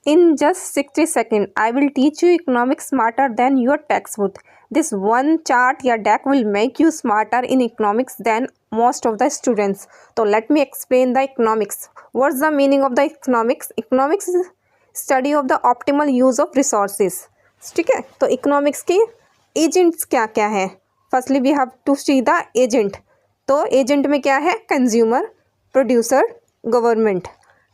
In just 60 seconds, I will teach you economics smarter than your textbook. This one chart या deck will make you smarter in economics than most of the students. So let me explain the economics. What's the meaning of the economics? Economics is study of the optimal use of resources. ठीक है, तो economics के agents क्या क्या है? Firstly, we have to see the agent. तो agent में क्या है? Consumer, producer, government.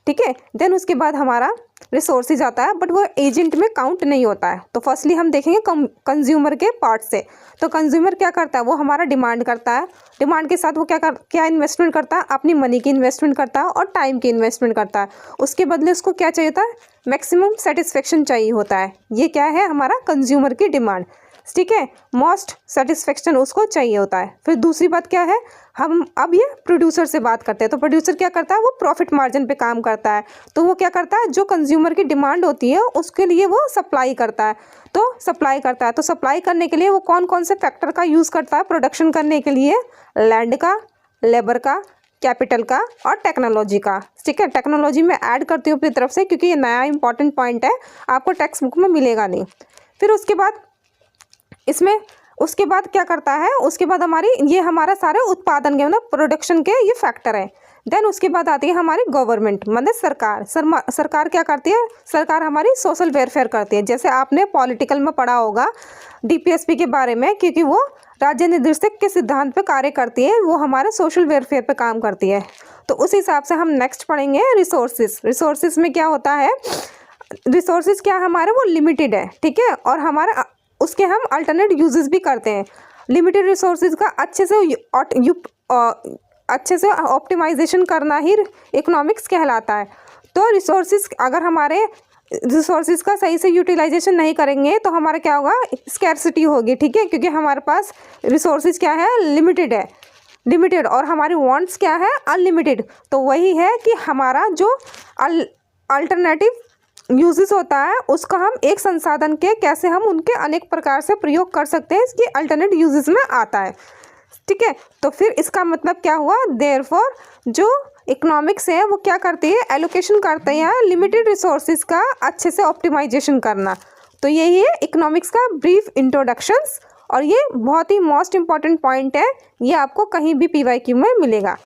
ठीक है, देन उसके बाद हमारा रिसोर्सेज आता है, बट वो एजेंट में काउंट नहीं होता है. तो फर्स्टली हम देखेंगे कंज्यूमर के पार्ट से. तो कंज्यूमर क्या करता है? वो हमारा डिमांड करता है. डिमांड के साथ वो क्या इन्वेस्टमेंट करता है? अपनी मनी की इन्वेस्टमेंट करता है और टाइम की इन्वेस्टमेंट करता है. उसके बदले उसको क्या चाहिए होता है? मैक्सिमम सेटिस्फेक्शन चाहिए होता है. ये क्या है? हमारा कंज्यूमर की डिमांड. ठीक है, मोस्ट सेटिस्फेक्शन उसको चाहिए होता है. फिर दूसरी बात क्या है? हम अब ये प्रोड्यूसर से बात करते हैं. तो प्रोड्यूसर क्या करता है? वो प्रॉफिट मार्जिन पे काम करता है. तो वो क्या करता है? जो कंज्यूमर की डिमांड होती है उसके लिए वो सप्लाई करता है. तो सप्लाई करने के लिए वो कौन कौन से फैक्टर का यूज़ करता है प्रोडक्शन करने के लिए? लैंड का, लेबर का, कैपिटल का और टेक्नोलॉजी का. ठीक है, टेक्नोलॉजी में ऐड करती हूँ अपनी तरफ से क्योंकि ये नया इंपॉर्टेंट पॉइंट है, आपको टेक्स्ट बुक में मिलेगा नहीं. फिर उसके बाद क्या करता है? उसके बाद ये हमारा सारे उत्पादन के मतलब प्रोडक्शन के ये फैक्टर है. देन उसके बाद आती है हमारी गवर्नमेंट मतलब सरकार. सरकार क्या करती है? सरकार हमारी सोशल वेलफेयर करती है. जैसे आपने पॉलिटिकल में पढ़ा होगा डीपीएसपी के बारे में, क्योंकि वो राज्य निर्देशक के सिद्धांत पे कार्य करती है, वो हमारे सोशल वेलफेयर पे काम करती है. तो उस हिसाब से हम नेक्स्ट पढ़ेंगे रिसोर्सेज में क्या होता है? रिसोर्सेज क्या हमारे वो लिमिटेड है. ठीक है, और हमारा उसके हम अल्टरनेट यूजेस भी करते हैं. लिमिटेड रिसोर्सेज का अच्छे से ऑप्टिमाइजेशन करना ही इकोनॉमिक्स कहलाता है. तो अगर हमारे रिसोर्सेज का सही से यूटिलाइजेशन नहीं करेंगे तो हमारा क्या होगा? स्कैर्सिटी होगी. ठीक है, क्योंकि हमारे पास रिसोर्सेज क्या है? लिमिटेड और हमारी वांट्स क्या है? अनलिमिटेड. तो वही है कि हमारा जो अल्टरनेटिव यूजेस होता है उसका हम एक संसाधन के कैसे हम उनके अनेक प्रकार से प्रयोग कर सकते हैं, इसकी अल्टरनेट यूजेस में आता है. ठीक है, तो फिर इसका मतलब क्या हुआ? देयरफॉर जो इकोनॉमिक्स है वो क्या करती है? एलोकेशन करते हैं लिमिटेड रिसोर्सेज का अच्छे से ऑप्टिमाइजेशन करना. तो यही है इकोनॉमिक्स का ब्रीफ इंट्रोडक्शंस, और ये बहुत ही मोस्ट इंपॉर्टेंट पॉइंट है. ये आपको कहीं भी पीवाईक्यू में मिलेगा.